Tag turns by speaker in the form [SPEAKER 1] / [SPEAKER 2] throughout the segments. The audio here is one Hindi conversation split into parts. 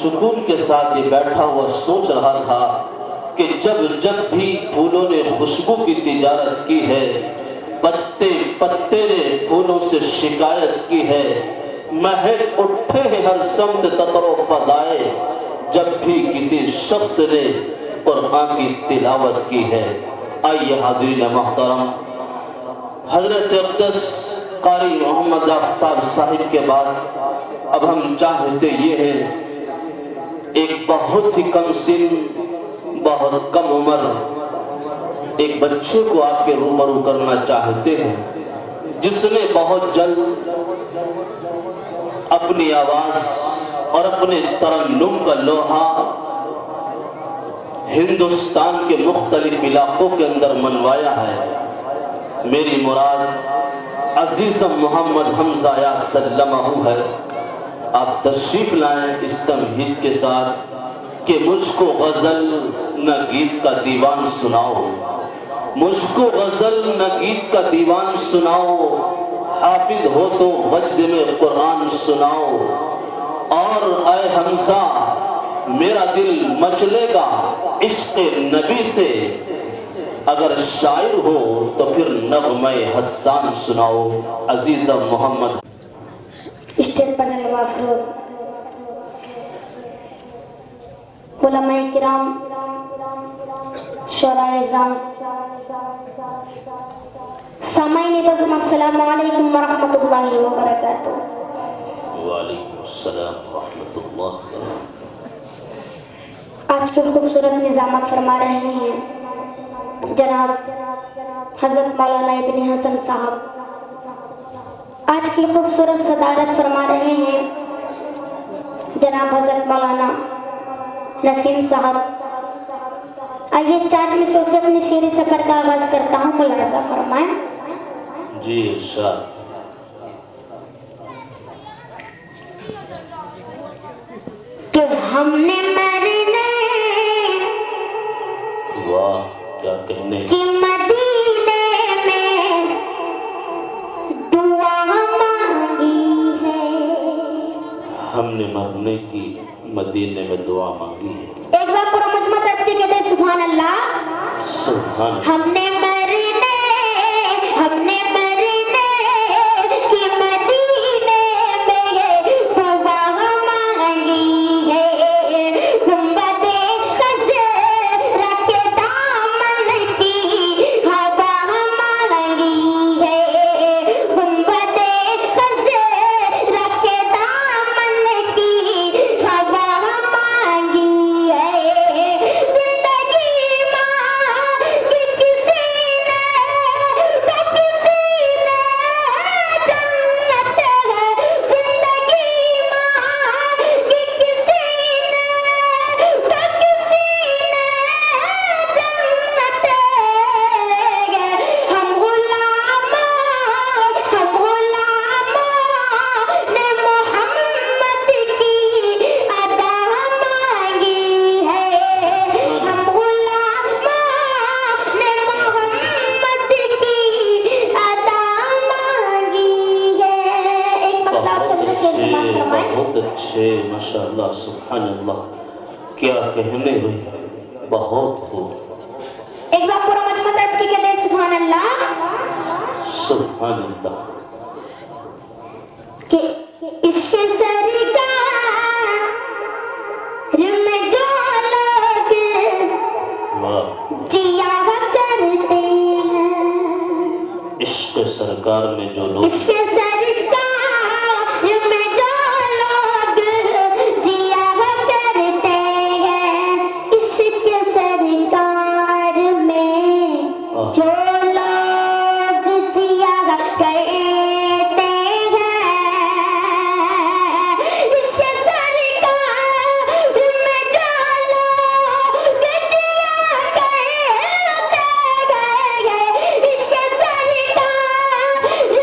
[SPEAKER 1] सुकून के साथ ये बैठा हुआ सोच रहा था कि जब जब भी फूलों ने खुशबू की तिजारत की है, पत्ते पत्ते ने फूलों से शिकायत की है, महक उठे हैं हर समत ततरो फदाए, जब भी किसी शख्स ने कुरान की तिलावत की है। आइए हाज़रीन मोहतरम, हजरत अक़दस क़ारी मोहम्मद आफ्ताब साहिब के बाद अब हम चाहते ये हैं, एक बहुत ही कम सिन, बहुत कम उम्र एक बच्चे को आपके रूबरू करना चाहते हैं, जिसने बहुत जल्द अपनी आवाज और अपने तरन्नुम का लोहा हिंदुस्तान के मुख्तलिफ इलाकों के अंदर मनवाया है। मेरी मुराद अजीज़ मोहम्मद हमजा या सल्लमहु है। आप तशरीफ लाएं इस तमहीद के साथ कि मुझको गज़ल न गीत का दीवान सुनाओ, मुझको गज़ल न गीत का दीवान सुनाओ, हाफिज हो तो वज्द में कुरान सुनाओ। और ऐ हमजा मेरा दिल मचलेगा इश्क़ नबी से, अगर शायर हो तो फिर नग़्मे हस्सान सुनाओ। अजीज़ मोहम्मद
[SPEAKER 2] स्टेज पर नवाब फिरोज, उलमाए किराम, शुराए ज़ाम, सामाईन बज़म, अस्सलामु अलैकुम व रहमतुल्लाहि व बरकातुहू।
[SPEAKER 1] वालेकुम अस्सलाम व रहमतुल्लाह।
[SPEAKER 2] आज के खूबसूरत निज़ामत फरमा रहे हैं जनाब हज़रत मौलाना इब्न हसन साहब। आज की खूबसूरत सदारत फरमा रहे हैं जनाब हज़रत मौलाना नसीम साहब। आइए 4 मिसरों से अपनी शेरी सफर का आगाज करता हूँ, मुलाहिज़ा फरमाएं।
[SPEAKER 1] जी इरशाद।
[SPEAKER 2] कि हमने मरने,
[SPEAKER 1] वाह क्या कहने,
[SPEAKER 2] कि मदीने में दुआ मांगी है।
[SPEAKER 1] हमने मरने की मदीने में दुआ मांगी है।
[SPEAKER 2] एक बार पूरा मजमा तड़पती कहते हैं सुभान अल्लाह।
[SPEAKER 1] सुभान।
[SPEAKER 2] हमने मरने की मदीने में दुआ मांगी है। गुंबदे खज़रा के दामन की हवा मांगी है। गुंबदे खज़रा के दामन की हवा मांगी है। जिंदगी मांगी किसी ने तो किसी ने जन्नत है। जिंदगी मांगी किसी ने तो किसी ने जन्नत है। हम गुलामों ने मोहम्मद की अदा मांगी है। हम गुलामों ने मोहम्मद की अदा मांगी है। एक मतलब चंद्रशेखर समाज फरमाएं।
[SPEAKER 1] बहुत अच्छे, माशाअल्लाह, सुभान अल्लाह, क्या कहने हुए, बहुत खूब।
[SPEAKER 2] एक बार पूरा मजमा तड़प के कहते हैं सुभान अल्लाह।
[SPEAKER 1] सुभान अल्लाह।
[SPEAKER 2] कि इश्क़ सरकार में जो लोग
[SPEAKER 1] वाह।
[SPEAKER 2] जिया करते हैं,
[SPEAKER 1] इश्क सरकार में जो लोग,
[SPEAKER 2] इश्क़ सरकार में जो लोग जिया करते हैं, इश्क़ सरकार में जो लोग जिया करते हैं, इश्क़ सरकार में जो लोग जिया करते हैं, इश्क़ सरकार में जो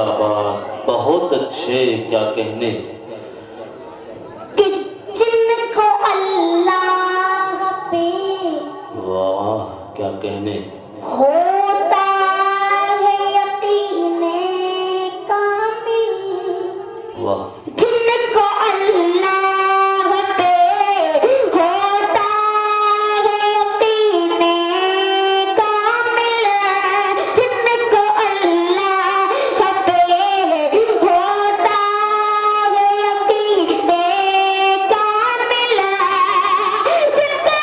[SPEAKER 1] क्या बात, बहुत अच्छे, क्या कहने।
[SPEAKER 2] कि जिनको अल्लाह पे
[SPEAKER 1] वाह, क्या कहने।
[SPEAKER 2] होता है यकीने कामिल,
[SPEAKER 1] वाह,
[SPEAKER 2] जिनको अल्लाह पे होता है यकीने कामिल, जिनको अल्लाह पे होता है यकीने कामिल, जिनको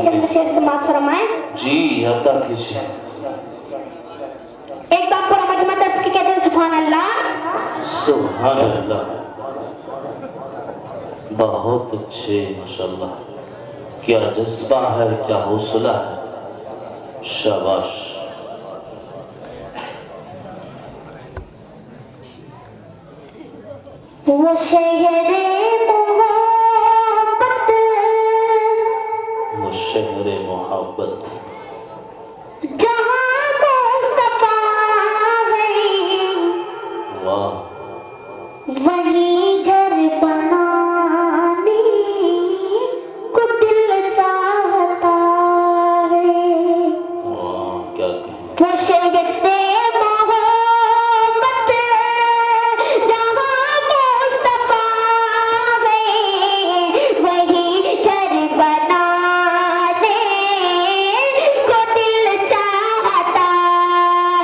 [SPEAKER 2] चंद शेर समाज फरमाए।
[SPEAKER 1] जी अता कीजिए।
[SPEAKER 2] एक बार पूरा मजमा दर्द के कहते हैं सुभान अल्लाह।
[SPEAKER 1] सुभान अल्लाह, बहुत अच्छे, माशाल्लाह। क्या जज्बा है, क्या हौसला है, शाबाश।
[SPEAKER 2] वो शहरे मोहब्बत,
[SPEAKER 1] वो शहरे मोहब्बत,
[SPEAKER 2] जहाँ मुस्तफा है,
[SPEAKER 1] वाह,
[SPEAKER 2] वही घर बनाने को दिल चाहता है।
[SPEAKER 1] वाह, क्या कहें।
[SPEAKER 2] वो शहरे मोहब्बत, जहाँ मुस्तफा है, वही घर बनाने को दिल चाहता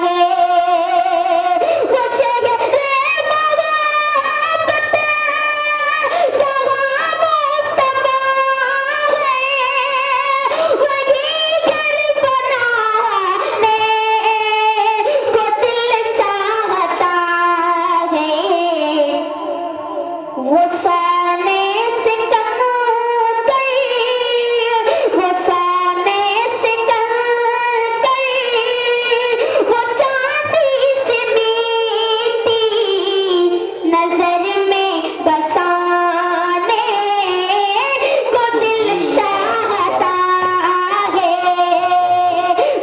[SPEAKER 2] है। वो शहरे मोहब्बत, जहाँ मुस्तफा है, वही घर बनाने को दिल चाहता है। वो सोने से कम गई, वो सोने से कम गई, वो चांदी से मीठी नजर में बसाने को दिल चाहता है।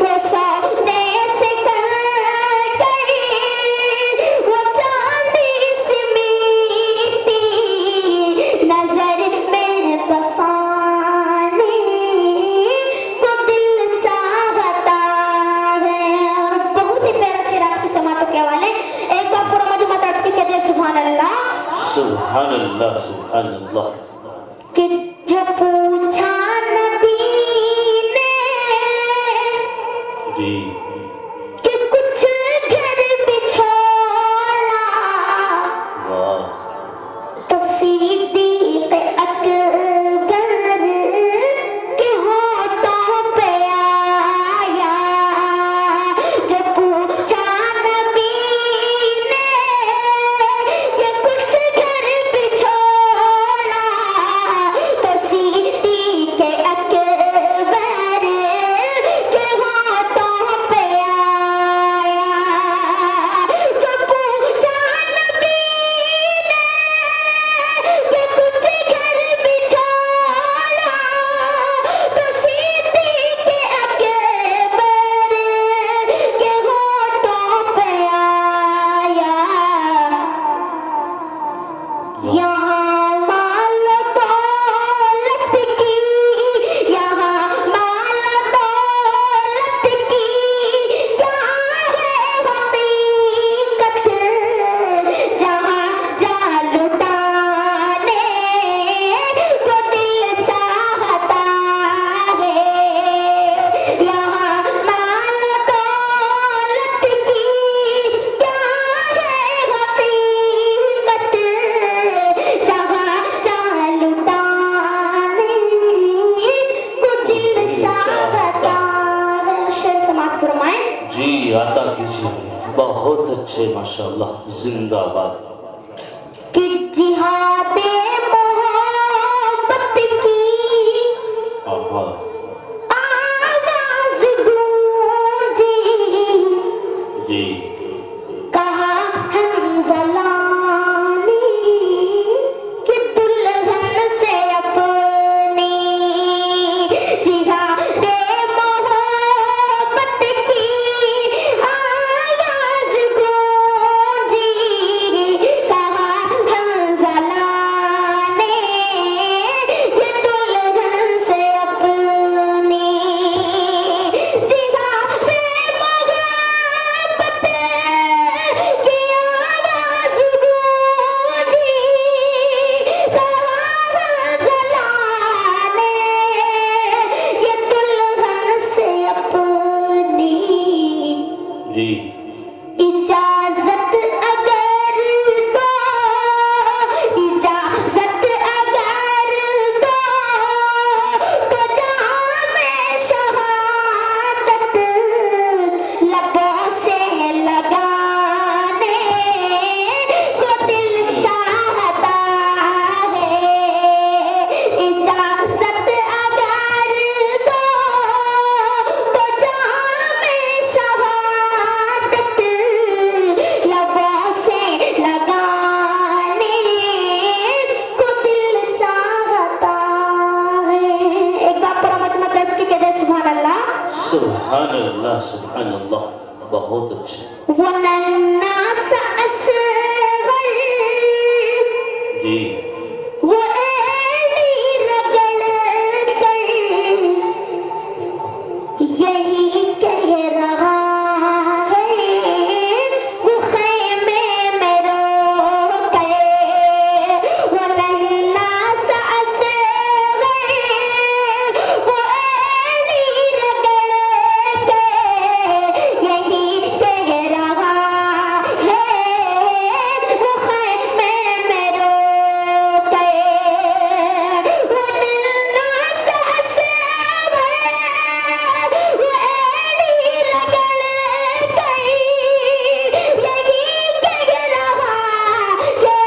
[SPEAKER 2] वो सोने से कम गई, वो चांदी से मीठी नजर में बसाने को दिल चाहता है। और बहुत ही प्यारा शेर आपकी समातों के हवाले। एक बार पूरा मजमा दर्द के कहते हैं सुभान अल्लाह।
[SPEAKER 1] सुभान अल्लाह, सुभान अल्लाह।
[SPEAKER 2] कि जो पूछा नबी ने
[SPEAKER 1] जी,
[SPEAKER 2] कि कुछ घर बिछोड़ा,
[SPEAKER 1] वाह,
[SPEAKER 2] तो सिद्दीक़ अकबर के होठों पे आया। जो पूछा नबी ने कि कुछ घर बिछोड़ा,
[SPEAKER 1] जी अता कीजिए, बहुत अच्छे माशाल्लाह, जिंदाबाद।
[SPEAKER 2] कि जिहादे मोहब्बत की
[SPEAKER 1] आहा,
[SPEAKER 2] आवाज गूंजी,
[SPEAKER 1] जी
[SPEAKER 2] कहा हंज़ला ने कि दुल्हन से अपनी जिहादे मोहब्बत की आवाज गूंजी, कहा हंज़ला ने कि दुल्हन से अपनी जिहादे मोहब्बत की आवाज गूंजी, कहा हंज़ला ने ये दुल्हन से अपनी
[SPEAKER 1] जी
[SPEAKER 2] इजाजत अगर दो, इजाजत अगर दो, तो जामे शहादत लबों से लगाने को दिल चाहता है। इजाजत अगर दो, तो जामे शहादत लबों से लगाने को दिल चाहता है। एक बार पूरा मजमा दर्द के कहते हैं सुभान अल्लाह।
[SPEAKER 1] सुभान अल्लाह, सुभान अल्लाह, बहुत अच्छे।
[SPEAKER 2] वो नन्ना सा असगर,
[SPEAKER 1] जी
[SPEAKER 2] वो एड़ी रगड़ कर यही कह रहा है, वो खैमे में रो कर। वो नन्ना सा असगर, वो एड़ी रगड़ कर यही कह रहा है, वो खैमे में रो कर। वो नन्ना सा असगर, वो एड़ी रगड़ कर यही कह रहा है,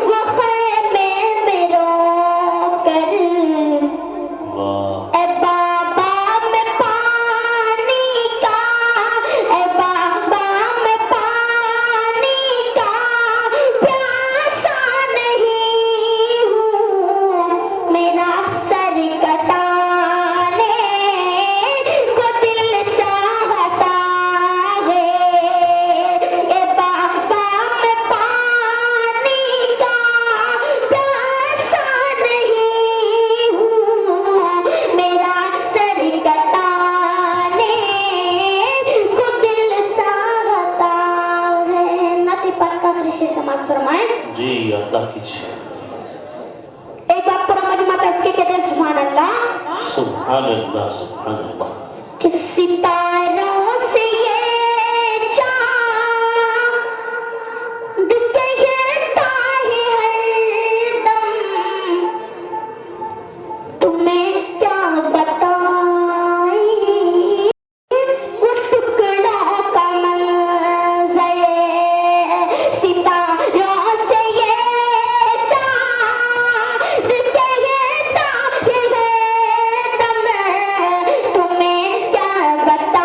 [SPEAKER 2] वो खैमे में रो कर।
[SPEAKER 1] वाह,
[SPEAKER 2] ए बाबा मैं पानी का, ए बाबा मैं पानी का प्यासा नहीं हूँ, मेरा सर कटाने को दिल चाहता है। ए बाबा मैं पानी का प्यासा नहीं हूँ, मेरा सर कटाने को दिल चाहता है। नाती पाक का आखिरी शेर समाज फरमाए।
[SPEAKER 1] जी अता कीजिए,
[SPEAKER 2] एक बार पूरा मजमा तक के कहते हैं सुभान अल्लाह।
[SPEAKER 1] सुभान अल्लाह, सुभान अल्लाह।
[SPEAKER 2] कि सितारों से ये चाँद कहता है हरदम, तुम्हें क्या बताएं वो टुकड़ों का मंज़र। सितारों से ये चाँद कहता है हरदम, तुम्हें क्या बताएं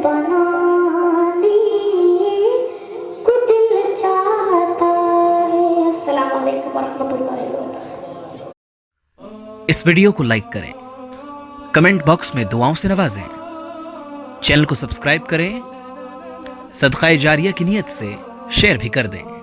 [SPEAKER 2] बनाने को दिल चाहता है। अस्सलाम वालेकुम वरहमतुल्लाहि वबरकातुहू।
[SPEAKER 3] इस वीडियो को लाइक करें, कमेंट बॉक्स में दुआओं से नवाजें, चैनल को सब्सक्राइब करें, सदका जारिया की नीयत से शेयर भी कर दें।